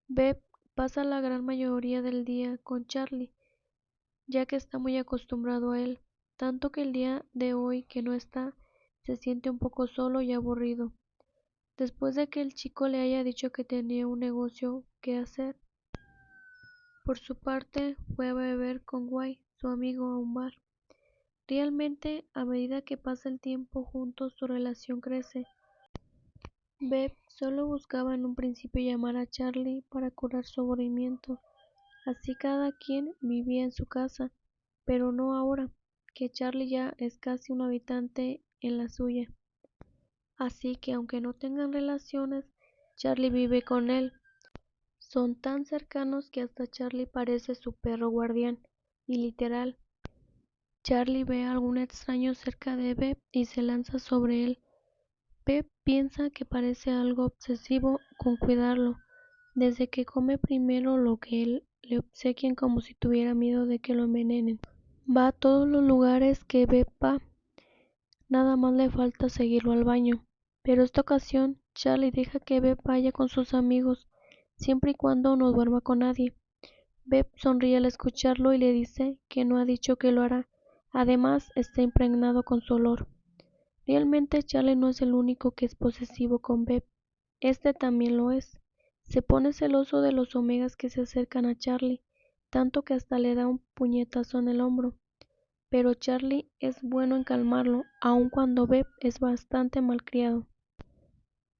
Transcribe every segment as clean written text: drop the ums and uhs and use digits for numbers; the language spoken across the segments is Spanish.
Beb pasa la gran mayoría del día con Charlie, ya que está muy acostumbrado a él, tanto que el día de hoy que no está, se siente un poco solo y aburrido, después de que el chico le haya dicho que tenía un negocio que hacer. Por su parte, fue a beber con Guy, su amigo, a un bar. Realmente, a medida que pasa el tiempo juntos, su relación crece. Beb solo buscaba en un principio llamar a Charlie para curar su aburrimiento, así cada quien vivía en su casa, pero no ahora, que Charlie ya es casi un habitante en la suya. Así que aunque no tengan relaciones, Charlie vive con él. Son tan cercanos que hasta Charlie parece su perro guardián, y literal, Charlie ve a algún extraño cerca de Beb y se lanza sobre él. Beb piensa que parece algo obsesivo con cuidarlo, desde que come primero lo que él le obsequian como si tuviera miedo de que lo envenenen. Va a todos los lugares que Beb va, nada más le falta seguirlo al baño. Pero esta ocasión, Charlie deja que Beb vaya con sus amigos, siempre y cuando no duerma con nadie. Beb sonríe al escucharlo y le dice que no ha dicho que lo hará. Además, está impregnado con su olor. Realmente Charlie no es el único que es posesivo con Beb. Este también lo es. Se pone celoso de los omegas que se acercan a Charlie, tanto que hasta le da un puñetazo en el hombro. Pero Charlie es bueno en calmarlo, aun cuando Beb es bastante malcriado.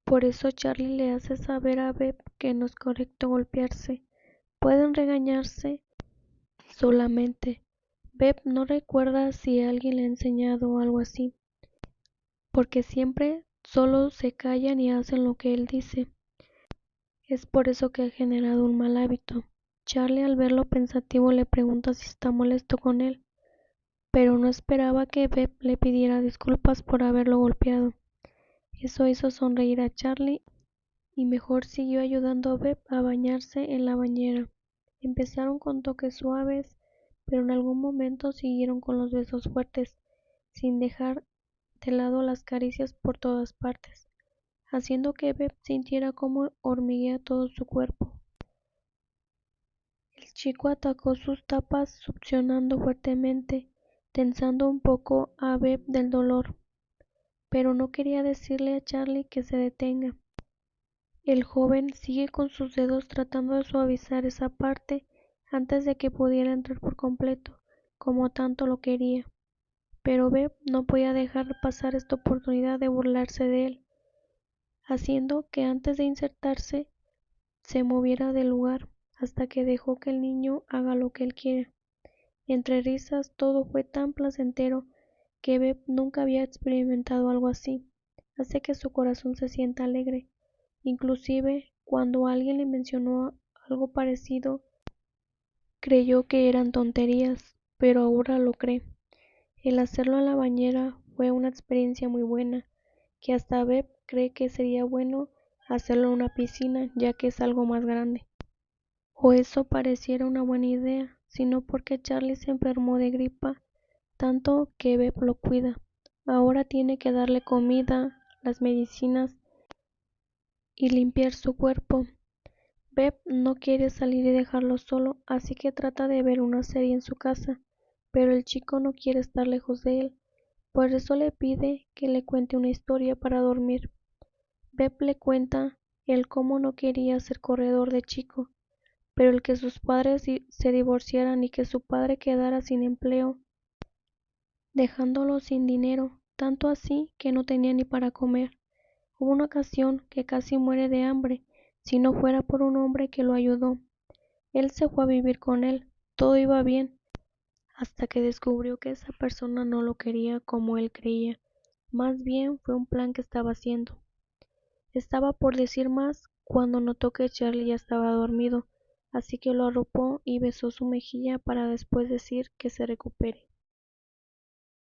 Por eso Charlie le hace saber a Beb que no es correcto golpearse. Pueden regañarse solamente. Beb no recuerda si alguien le ha enseñado algo así, porque siempre solo se callan y hacen lo que él dice. Es por eso que ha generado un mal hábito. Charlie, al verlo pensativo, le pregunta si está molesto con él, pero no esperaba que Beb le pidiera disculpas por haberlo golpeado. Eso hizo sonreír a Charlie y mejor siguió ayudando a Beb a bañarse en la bañera. Empezaron con toques suaves, pero en algún momento siguieron con los besos fuertes, sin dejar de lado las caricias por todas partes, haciendo que Beb sintiera como hormiguea todo su cuerpo. El chico atacó sus tapas succionando fuertemente, tensando un poco a Beb del dolor, pero no quería decirle a Charlie que se detenga. El joven sigue con sus dedos tratando de suavizar esa parte antes de que pudiera entrar por completo, como tanto lo quería. Pero Beb no podía dejar pasar esta oportunidad de burlarse de él, haciendo que antes de insertarse se moviera del lugar hasta que dejó que el niño haga lo que él quiere. Entre risas todo fue tan placentero que Beb nunca había experimentado algo así. Hace que su corazón se sienta alegre. Inclusive cuando alguien le mencionó algo parecido, creyó que eran tonterías, pero ahora lo cree. El hacerlo en la bañera fue una experiencia muy buena, que hasta Beb cree que sería bueno hacerlo en una piscina, ya que es algo más grande. O eso pareciera una buena idea, sino porque Charlie se enfermó de gripa, tanto que Beb lo cuida. Ahora tiene que darle comida, las medicinas y limpiar su cuerpo. Beb no quiere salir y dejarlo solo, así que trata de ver una serie en su casa, pero el chico no quiere estar lejos de él, por eso le pide que le cuente una historia para dormir. Beb le cuenta el cómo no quería ser corredor de chico, pero el que sus padres se divorciaran y que su padre quedara sin empleo, dejándolo sin dinero, tanto así que no tenía ni para comer. Hubo una ocasión que casi muere de hambre, si no fuera por un hombre que lo ayudó. Él se fue a vivir con él, todo iba bien, hasta que descubrió que esa persona no lo quería como él creía. Más bien fue un plan que estaba haciendo. Estaba por decir más cuando notó que Charlie ya estaba dormido, así que lo arropó y besó su mejilla para después decir que se recupere.